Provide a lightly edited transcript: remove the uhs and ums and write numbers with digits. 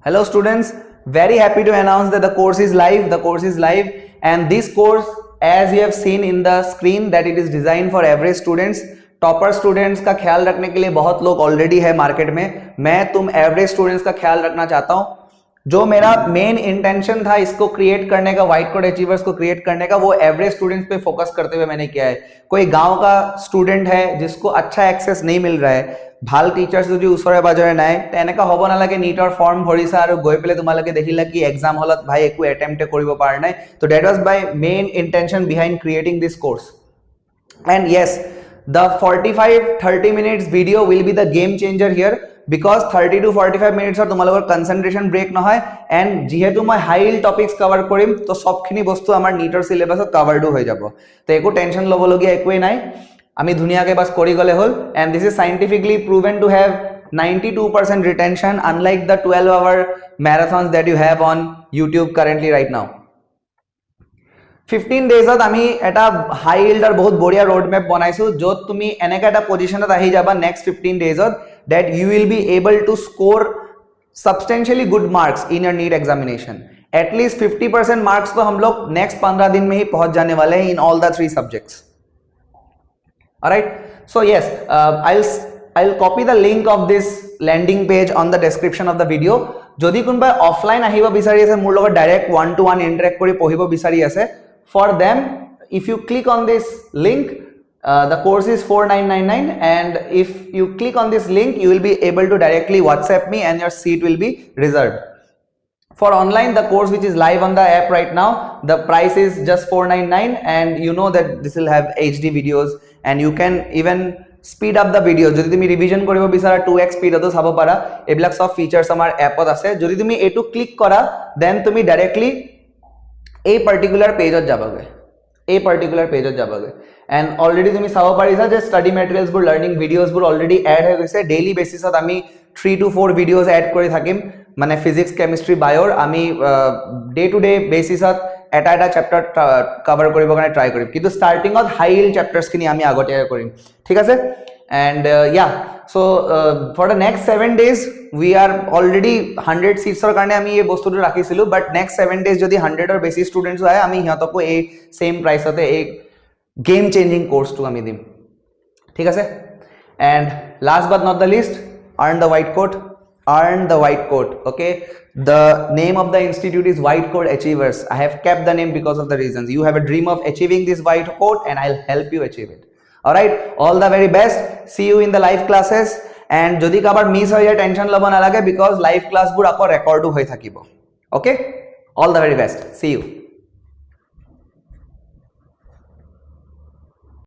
Hello students, very happy to announce that the course is live. The course is live, and this course, as you have seen in the screen, that it is designed for average students. Topper students का ख्याल रखने के लिए बहुत लोग already है market में. मैं तुम एवरेज स्टूडेंट्स का ख्याल रखना चाहता हूं. जो मेरा मेन इंटेंशन था इसको क्रिएट करने का, व्हाइट कोड अचीवर्स को क्रिएट करने का, वो एवरेज स्टूडेंट्स पे फोकस करते हुए मैंने किया है. कोई गांव का स्टूडेंट है जिसको अच्छा एक्सेस नहीं मिल रहा है, ভাল টিচাৰ্ছ যদি ওচৰে পাজৰে নাই, তেনেকা হ'ব নালাগে নীটৰ ফৰ্ম ভৰিছা আৰু গৈ পেলাই তোমালোকে দেখিলা কি এক্সাম হলত ভাই একো এটেম্পটে কৰিব পৰা নাই. তো that was my main intention behind creating this course. And yes, the 45-30 minutes video will be the game changer here, because 30 to 45 minutes or তোমালোকৰ concentration break নহয়, and যেহেতু মই হাই yield topics cover কৰিম তো সবখিনি বস্তু আমাৰ নীটৰ সিলেবাসত কভাৰড হৈ যাব. তো একো টেনশন ল'ব লগিয়া একোই নাই, আমি ধুনিয়াকে বাস কৰি গলে হল. and this is scientifically proven to have 92% retention, unlike the 12-hour marathons that you have on YouTube currently right now. 15 days আমি এটা হাই yield আর বহুত বড়িয়া রোড ম্যাপ বনাইছো, যত তুমি এনেকা এটা পজিশনত আহি যাবা next 15 days that you will be able to score substantially good marks in your NEET examination. At least 50% marks तो हम लोग नेक्स्ट 15 दिन में ही पहुंच जाने वाले हैं in all the 3 subjects. Alright, so yes, I'll copy the link of this landing page on the description of the video. যদি কোনবা অফলাইন আহিব বিচাৰি আছে, মোৰ লগত ডাইৰেক্ট 1-to-1 ইন্টাৰেক্ট কৰি পঢ়িব বিচাৰি আছে, for them if you click on this link, the course is 4999, and if you click on this link you will be able to directly WhatsApp me and your seat will be reserved. For online, the course which is live on the app right now, the price is just 499, and you know that this will have HD videos and you can even speed up the videos. যদি তুমি revision কৰিব বিচাৰা 2x স্পিডতো চাব পাৰা. এইবিলাক সব features আমাৰ এপত আছে. যদি তুমি এটো ক্লিক কৰা, দেন তুমি ডাইৰেক্টলি এই পার্টিকুলার পেজত যাবাগে, এই পার্টিকুলার পেজত যাবাগে, এন্ড অলরেডি তুমি চাব পাৰিছা যে স্টাডি মেটেৰিয়েলছ বোৰ, লাৰ্নিং ভিডিঅ'জ বোৰ অলৰেডি এড হৈ গৈছে. ডেইলি বেসিছত আমি 3 to 4 ভিডিঅ'জ এড কৰি থাকিম, মানে ফিজিক্স, কেমিষ্ট্ৰি, বায়'ৰ আমি ডে টু ডে বেসিছত এটা এটা চেপ্টাৰ কভাৰ কৰিবৰ কাৰণে ট্ৰাই কৰিম, কিন্তু ষ্টাৰ্টিঙত হাই yield চেপ্টাৰ্ছ খিনি আমি আগতীয়াকৈ কৰিম. ঠিক আছে? and yeah, so for the next 7 days we are already 100 seats or karone ami ei bostu to rakhisilu, but next 7 days jodi 100 or besi students aye, ami hiatoko ei same price ote ei game changing course to ami dim. ঠিক আছে? and last but not the least, earn the white coat. Earn the white coat. Okay, the name of the institute is White Coat Achievers. I have kept the name because of the reasons. You have a dream of achieving this white coat and I'll help you achieve it. Alright, all the very best. See you in the live classes. And jodi kabar miss hoye tension lobo na lage, because live class bur ako record hoy thakibo. Okay, all the very best. See you.